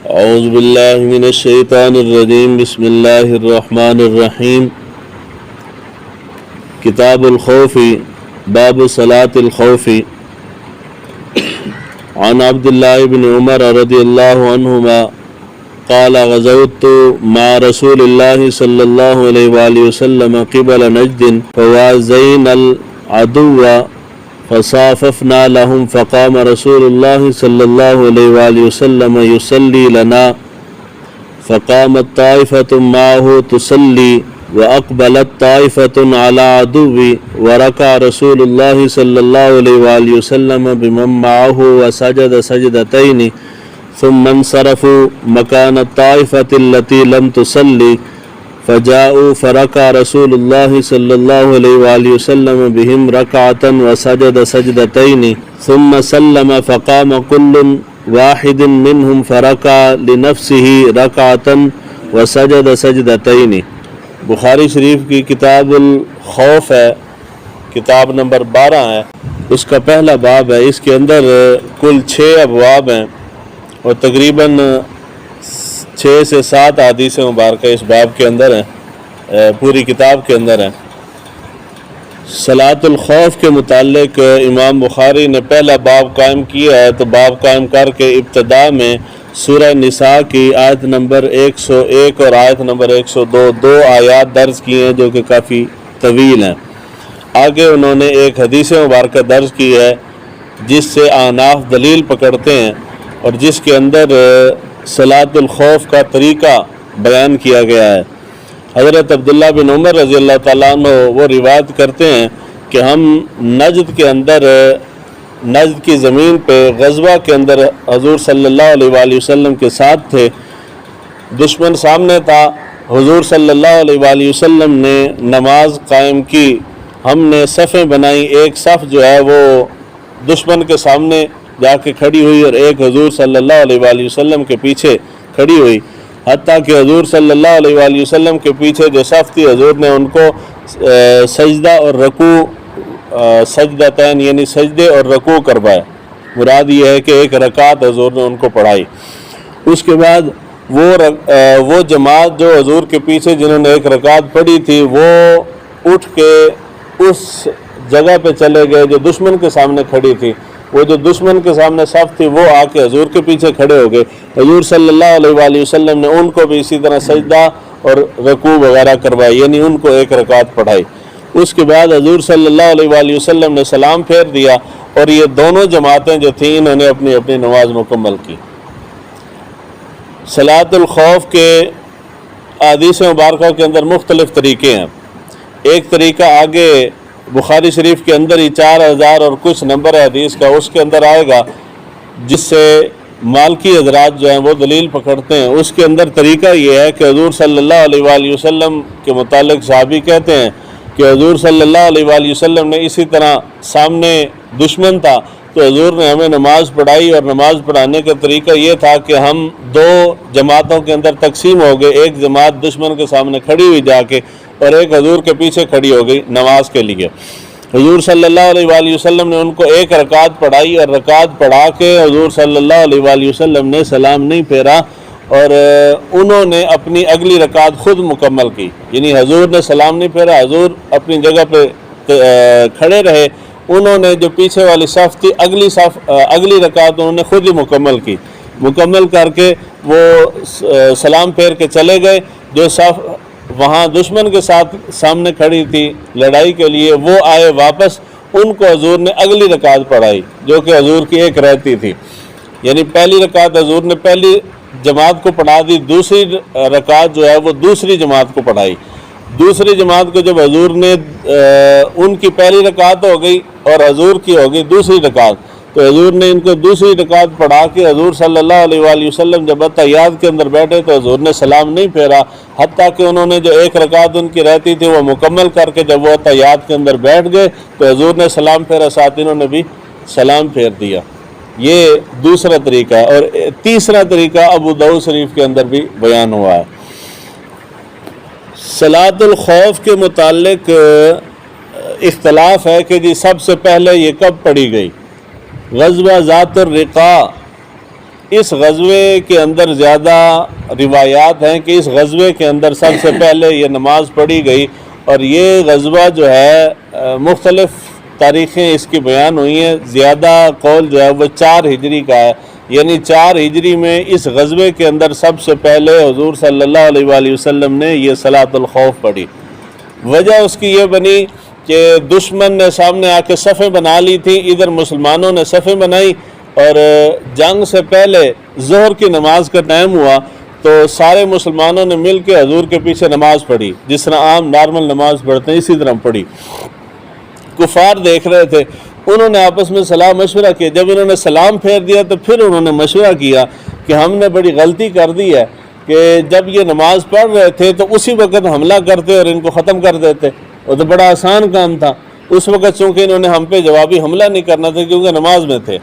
اعوذ باللہ من الشیطان الرجیم بسم اللہ الرحمن الرحیم کتاب الخوف باب صلاة الخوف عن عبداللہ بن عمر رضی اللہ عنہما قال غزوت مع رسول اللہ صلی اللہ علیہ وآلہ وسلم قبل نجد فوازینا العدو فصاففنا لهم فقام رسول الله صلى الله عليه وآله وسلم يصلي لنا فقامت طائفة معه تصلي وأقبلت طائفة على عدو وركع رسول الله صلى الله عليه وآله وسلم بمن معه وسجد سجدتين ثم انصرفوا مكان الطائفة التي لم تصلي فجاءوا فركع رسول الله صلى الله عليه وآله وسلم بهم ركعة وسجد سجدتين ثم سلم فقام كل واحد منهم فركع لنفسه ركعة وسجد سجدتين۔ بخاری شریف کی کتاب الخوف ہے، کتاب نمبر 12 ہے، اس کا پہلا باب ہے۔ اس کے اندر کل 6 ابواب ہیں اور تقریباً 6 سے 7 احادیث مبارکہ اس باب کے اندر ہیں، پوری کتاب کے اندر ہیں۔ صلاۃ الخوف کے متعلق امام بخاری نے پہلا باب قائم کیا ہے، تو باب قائم کر کے ابتدا میں سورہ نساء کی آیت نمبر 101 اور آیت نمبر 102 دو آیات درج کی ہیں جو کہ کافی طویل ہیں۔ آگے انہوں نے ایک حدیث مبارکہ درج کی ہے جس سے احناف دلیل پکڑتے ہیں اور جس کے اندر صلاۃ الخوف کا طریقہ بیان کیا گیا ہے۔ حضرت عبداللہ بن عمر رضی اللہ تعالیٰ عنہ وہ روایت کرتے ہیں کہ ہم نجد کے اندر، نجد کی زمین پہ غزوہ کے اندر حضور صلی اللہ علیہ وآلہ وسلم کے ساتھ تھے، دشمن سامنے تھا، حضور صلی اللہ علیہ وآلہ وسلم نے نماز قائم کی، ہم نے صفیں بنائی، ایک صف جو ہے وہ دشمن کے سامنے جا کے کھڑی ہوئی اور ایک حضور صلی اللہ علیہ وآلہ وسلم کے پیچھے کھڑی ہوئی، حتیٰ کہ حضور صلی اللہ علیہ وآلہ وسلم کے پیچھے جو صف تھی حضور نے ان کو سجدہ اور رکوع، سجدتین یعنی سجدے اور رکوع کروائے۔ مراد یہ ہے کہ ایک رکعت حضور نے ان کو پڑھائی۔ اس کے بعد وہ جماعت جو حضور کے پیچھے جنہوں نے ایک رکعت پڑھی تھی وہ اٹھ کے اس جگہ پہ چلے گئے جو دشمن کے سامنے کھڑی تھی، وہ جو دشمن کے سامنے صف تھی وہ آ کے حضور کے پیچھے کھڑے ہو گئے۔ حضور صلی اللہ علیہ وآلہ وسلم نے ان کو بھی اسی طرح سجدہ اور رکوع وغیرہ کروائی، یعنی ان کو ایک رکعت پڑھائی۔ اس کے بعد حضور صلی اللہ علیہ وآلہ وسلم نے سلام پھیر دیا اور یہ دونوں جماعتیں جو تھیں انہوں نے اپنی اپنی نماز مکمل کی۔ صلاۃ الخوف کے احادیث مبارکہ کے اندر مختلف طریقے ہیں۔ ایک طریقہ آگے بخاری شریف کے اندر ہی 4000 اور کچھ نمبر ہے حدیث کا، اس کے اندر آئے گا جس سے مالکی حضرات جو ہیں وہ دلیل پکڑتے ہیں۔ اس کے اندر طریقہ یہ ہے کہ حضور صلی اللہ علیہ وآلہ وسلم کے متعلق صحابی کہتے ہیں کہ حضور صلی اللہ علیہ وآلہ وسلم نے اسی طرح سامنے دشمن تھا تو حضور نے ہمیں نماز پڑھائی، اور نماز پڑھانے کا طریقہ یہ تھا کہ ہم 2 جماعتوں کے اندر تقسیم ہو گئے، ایک جماعت دشمن کے سامنے کھڑی ہوئی جا کے اور ایک حضور کے پیچھے کھڑی ہو گئی نماز کے لیے۔ حضور صلی اللہ علیہ وآلہ وسلم نے ان کو ایک رکعت پڑھائی اور رکعت پڑھا کے حضور صلی اللہ علیہ وآلہ وسلم نے سلام نہیں پھیرا اور انہوں نے اپنی اگلی رکعت خود مکمل کی، یعنی حضور نے سلام نہیں پھیرا، حضور اپنی جگہ پہ کھڑے رہے، انہوں نے جو پیچھے والی صف تھی اگلی رکعت انہوں نے خود ہی مکمل کی، مکمل کر کے وہ سلام پھیر کے چلے گئے۔ جو صف وہاں دشمن کے ساتھ سامنے کھڑی تھی لڑائی کے لیے وہ آئے واپس، ان کو حضور نے اگلی رکعت پڑھائی جو کہ حضور کی ایک رہتی تھی، یعنی پہلی رکعت حضور نے پہلی جماعت کو پڑھا دی، دوسری رکعت جو ہے وہ دوسری جماعت کو پڑھائی۔ دوسری جماعت کو جب حضور نے ان کی پہلی رکعت ہو گئی اور حضور کی ہو گئی دوسری رکعت، تو حضور نے ان کو دوسری رکعت پڑھا کے حضور صلی اللہ علیہ وآلہ وسلم جب اتحیات کے اندر بیٹھے تو حضور نے سلام نہیں پھیرا، حتیٰ کہ انہوں نے جو ایک رکعت ان کی رہتی تھی وہ مکمل کر کے جب وہ اتحیات کے اندر بیٹھ گئے تو حضور نے سلام پھیرا، ساتھ انہوں نے بھی سلام پھیر دیا۔ یہ دوسرا طریقہ ہے۔ اور تیسرا طریقہ ابو داؤد شریف کے اندر بھی بیان ہوا ہے۔ صلاۃ الخوف کے متعلق اختلاف ہے کہ جی سب سے پہلے یہ کب پڑھی گئی۔ غزوہ ذات الرقاع اس غزوے کے اندر زیادہ روایات ہیں کہ اس غزوے کے اندر سب سے پہلے یہ نماز پڑھی گئی، اور یہ غزوہ جو ہے مختلف تاریخیں اس کی بیان ہوئی ہیں۔ زیادہ قول جو ہے وہ 4 ہجری کا ہے، یعنی 4 ہجری میں اس غزوے کے اندر سب سے پہلے حضور صلی اللہ علیہ وآلہ وسلم نے یہ صلاۃ الخوف پڑھی۔ وجہ اس کی یہ بنی کہ دشمن نے سامنے آ کے صفیں بنا لی تھیں، ادھر مسلمانوں نے صفیں بنائی، اور جنگ سے پہلے ظہر کی نماز کا ٹائم ہوا تو سارے مسلمانوں نے مل کے حضور کے پیچھے نماز پڑھی، جس طرح عام نارمل نماز پڑھتے ہیں اسی طرح پڑھی۔ کفار دیکھ رہے تھے، انہوں نے آپس میں صلاح مشورہ کیا۔ جب انہوں نے سلام پھیر دیا تو پھر انہوں نے مشورہ کیا کہ ہم نے بڑی غلطی کر دی ہے کہ جب یہ نماز پڑھ رہے تھے تو اسی وقت حملہ کرتے اور ان کو ختم کر دیتے، وہ تو بڑا آسان کام تھا۔ اس وقت چونکہ انہوں نے ہم پہ جوابی حملہ نہیں کرنا تھا کیونکہ نماز میں تھے،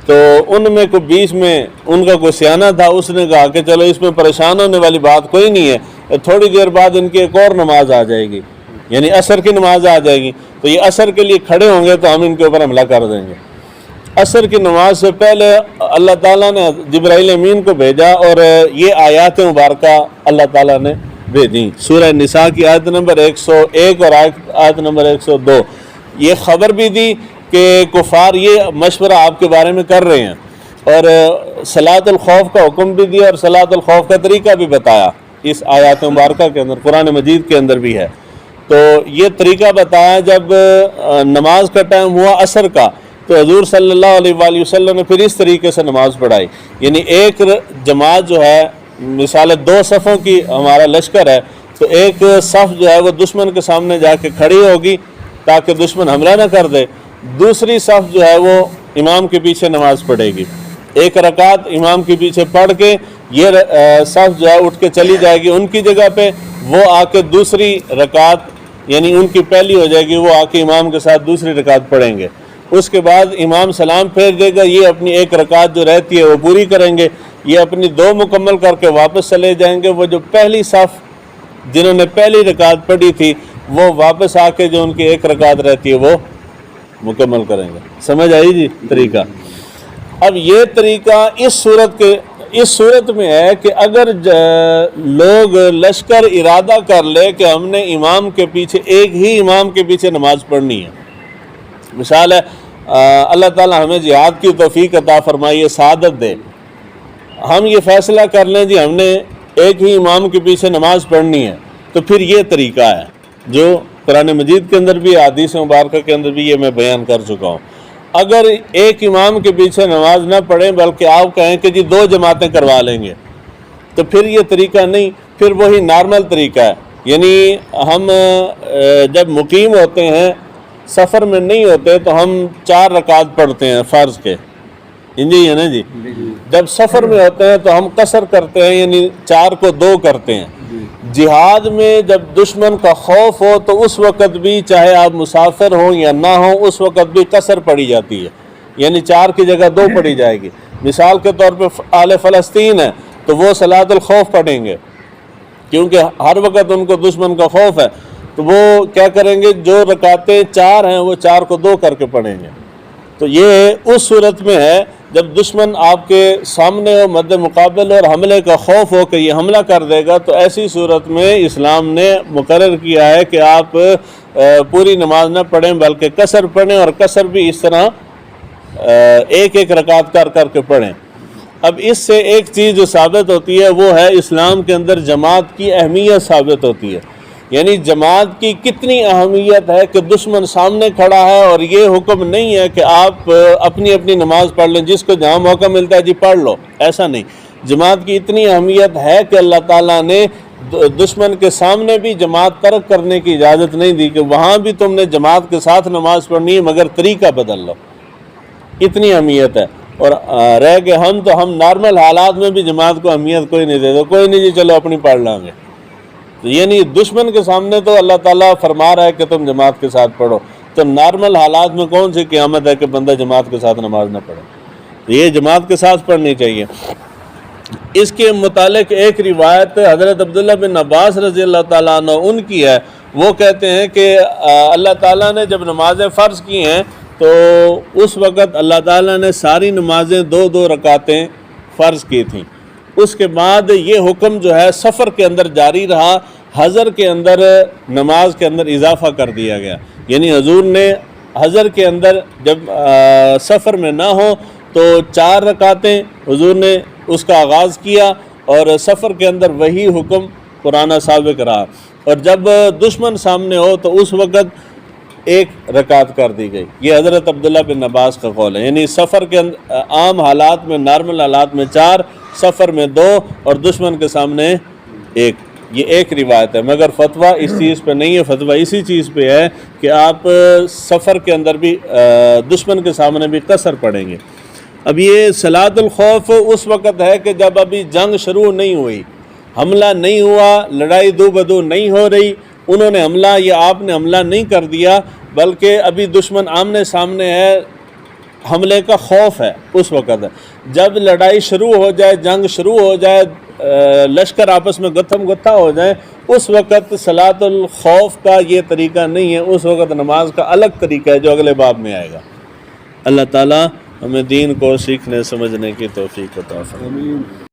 تو ان میں کوئی بیچ میں ان کا کوئی سیانہ تھا، اس نے کہا کہ چلو اس میں پریشان ہونے والی بات کوئی نہیں ہے، تھوڑی دیر بعد ان کی ایک اور نماز آ جائے گی، یعنی عصر کی نماز آ جائے گی، تو یہ عصر کے لیے کھڑے ہوں گے تو ہم ان کے اوپر حملہ کر دیں گے۔ عصر کی نماز سے پہلے اللہ تعالیٰ نے جبرائیل امین کو بھیجا اور یہ آیات مبارکہ اللہ تعالیٰ نے بھیجیں۔ سورہ نساء کی آیت نمبر 101 اور آیت نمبر 102، یہ خبر بھی دی کہ کفار یہ مشورہ آپ کے بارے میں کر رہے ہیں، اور صلاۃ الخوف کا حکم بھی دیا اور صلاۃ الخوف کا طریقہ بھی بتایا۔ اس آیات مبارکہ کے اندر، قرآن مجید کے اندر بھی ہے، تو یہ طریقہ بتایا۔ جب نماز کا ٹائم ہوا عصر کا تو حضور صلی اللہ علیہ وآلہ وسلم نے پھر اس طریقے سے نماز پڑھائی، یعنی ایک جماعت جو ہے، مثال 2 صفوں کی ہمارا لشکر ہے، تو ایک صف جو ہے وہ دشمن کے سامنے جا کے کھڑی ہوگی تاکہ دشمن حملہ نہ کر دے، دوسری صف جو ہے وہ امام کے پیچھے نماز پڑھے گی، ایک رکعت امام کے پیچھے پڑھ کے یہ صف جو ہے اٹھ کے چلی جائے گی ان کی جگہ پہ، وہ آ کے دوسری رکعت یعنی ان کی پہلی ہو جائے گی، وہ آ کے امام کے ساتھ دوسری رکعت پڑھیں گے، اس کے بعد امام سلام پھیر دے گا، یہ اپنی ایک رکعت جو رہتی ہے وہ پوری کریں گے، یہ اپنی 2 مکمل کر کے واپس چلے جائیں گے، وہ جو پہلی صف جنہوں نے پہلی رکعت پڑھی تھی وہ واپس آ کے جو ان کی ایک رکعت رہتی ہے وہ مکمل کریں گے۔ سمجھ آئی جی طریقہ؟ اب یہ طریقہ اس صورت میں ہے کہ اگر لوگ لشکر ارادہ کر لے کہ ہم نے امام کے پیچھے، ایک ہی امام کے پیچھے نماز پڑھنی ہے، مثال ہے اللہ تعالیٰ ہمیں جہاد کی توفیق عطا فرمائے، سعادت دے، ہم یہ فیصلہ کر لیں جی ہم نے ایک ہی امام کے پیچھے نماز پڑھنی ہے، تو پھر یہ طریقہ ہے جو قرآن مجید کے اندر بھی، حدیث مبارکہ کے اندر بھی یہ میں بیان کر چکا ہوں۔ اگر ایک امام کے پیچھے نماز نہ پڑھیں بلکہ آپ کہیں کہ جی 2 جماعتیں کروا لیں گے، تو پھر یہ طریقہ نہیں، پھر وہی نارمل طریقہ ہے، یعنی ہم جب مقیم ہوتے ہیں، سفر میں نہیں ہوتے تو ہم 4 رکعت پڑھتے ہیں فرض کے، جی ہے نا جی، جب سفر میں ہوتے ہیں تو ہم قصر کرتے ہیں، یعنی 4 کو 2 کرتے ہیں۔ جہاد میں جب دشمن کا خوف ہو تو اس وقت بھی چاہے آپ مسافر ہوں یا نہ ہوں، اس وقت بھی قصر پڑھی جاتی ہے، یعنی 4 کی جگہ 2 پڑھی جائے گی۔ مثال کے طور پہ اہل فلسطین ہے تو وہ صلاۃ الخوف پڑھیں گے کیونکہ ہر وقت ان کو دشمن کا خوف ہے، تو وہ کیا کریں گے، جو رکعتیں 4 ہیں وہ 4 کو 2 کر کے پڑھیں گے۔ تو یہ اس صورت میں ہے جب دشمن آپ کے سامنے ہو، مد مقابل اور حملے کا خوف ہو کہ یہ حملہ کر دے گا، تو ایسی صورت میں اسلام نے مقرر کیا ہے کہ آپ پوری نماز نہ پڑھیں بلکہ قصر پڑھیں، اور قصر بھی اس طرح ایک ایک رکعت کر کے پڑھیں۔ اب اس سے ایک چیز جو ثابت ہوتی ہے وہ ہے اسلام کے اندر جماعت کی اہمیت ثابت ہوتی ہے، یعنی جماعت کی کتنی اہمیت ہے کہ دشمن سامنے کھڑا ہے اور یہ حکم نہیں ہے کہ آپ اپنی اپنی نماز پڑھ لیں، جس کو جہاں موقع ملتا ہے جی پڑھ لو، ایسا نہیں۔ جماعت کی اتنی اہمیت ہے کہ اللہ تعالیٰ نے دشمن کے سامنے بھی جماعت ترک کرنے کی اجازت نہیں دی کہ وہاں بھی تم نے جماعت کے ساتھ نماز پڑھنی ہے مگر طریقہ بدل لو، اتنی اہمیت ہے۔ اور رہ گئے ہم نارمل حالات میں بھی جماعت کو اہمیت کوئی نہیں دیتے، کوئی نہیں جی چلو اپنی پڑھ لیں گے، یعنی دشمن کے سامنے تو اللہ تعالیٰ فرما رہا ہے کہ تم جماعت کے ساتھ پڑھو، تو نارمل حالات میں کون سی قیامت ہے کہ بندہ جماعت کے ساتھ نماز نہ پڑھے، تو یہ جماعت کے ساتھ پڑھنی چاہیے۔ اس کے متعلق ایک روایت حضرت عبداللہ بن عباس رضی اللہ تعالیٰ عنہ ان کی ہے، وہ کہتے ہیں کہ اللہ تعالیٰ نے جب نمازیں فرض کی ہیں تو اس وقت اللہ تعالیٰ نے ساری نمازیں 2 رکعتیں فرض کی تھیں۔ اس کے بعد یہ حکم جو ہے سفر کے اندر جاری رہا، حضر کے اندر نماز کے اندر اضافہ کر دیا گیا، یعنی حضور نے حضر کے اندر جب سفر میں نہ ہو تو 4 رکعتیں حضور نے اس کا آغاز کیا، اور سفر کے اندر وہی حکم پرانا سابق رہا، اور جب دشمن سامنے ہو تو اس وقت 1 رکعت کر دی گئی۔ یہ حضرت عبداللہ بن عباس کا قول ہے، یعنی سفر کے اندر عام حالات میں، نارمل حالات میں 4، سفر میں 2، اور دشمن کے سامنے 1۔ یہ ایک روایت ہے، مگر فتویٰ اس چیز پہ نہیں ہے، فتویٰ اسی چیز پہ ہے کہ آپ سفر کے اندر بھی دشمن کے سامنے بھی قصر پڑھیں گے۔ اب یہ صلاۃ الخوف اس وقت ہے کہ جب ابھی جنگ شروع نہیں ہوئی، حملہ نہیں ہوا، لڑائی دو بدو نہیں ہو رہی، انہوں نے حملہ یا آپ نے حملہ نہیں کر دیا، بلکہ ابھی دشمن آمنے سامنے ہے، حملے کا خوف ہے، اس وقت ہے۔ جب لڑائی شروع ہو جائے، جنگ شروع ہو جائے، لشکر آپس میں گتھم گتھا ہو جائے، اس وقت صلاۃ الخوف کا یہ طریقہ نہیں ہے، اس وقت نماز کا الگ طریقہ ہے جو اگلے باب میں آئے گا۔ اللہ تعالیٰ ہمیں دین کو سیکھنے سمجھنے کی توفیق عطا فرمائے۔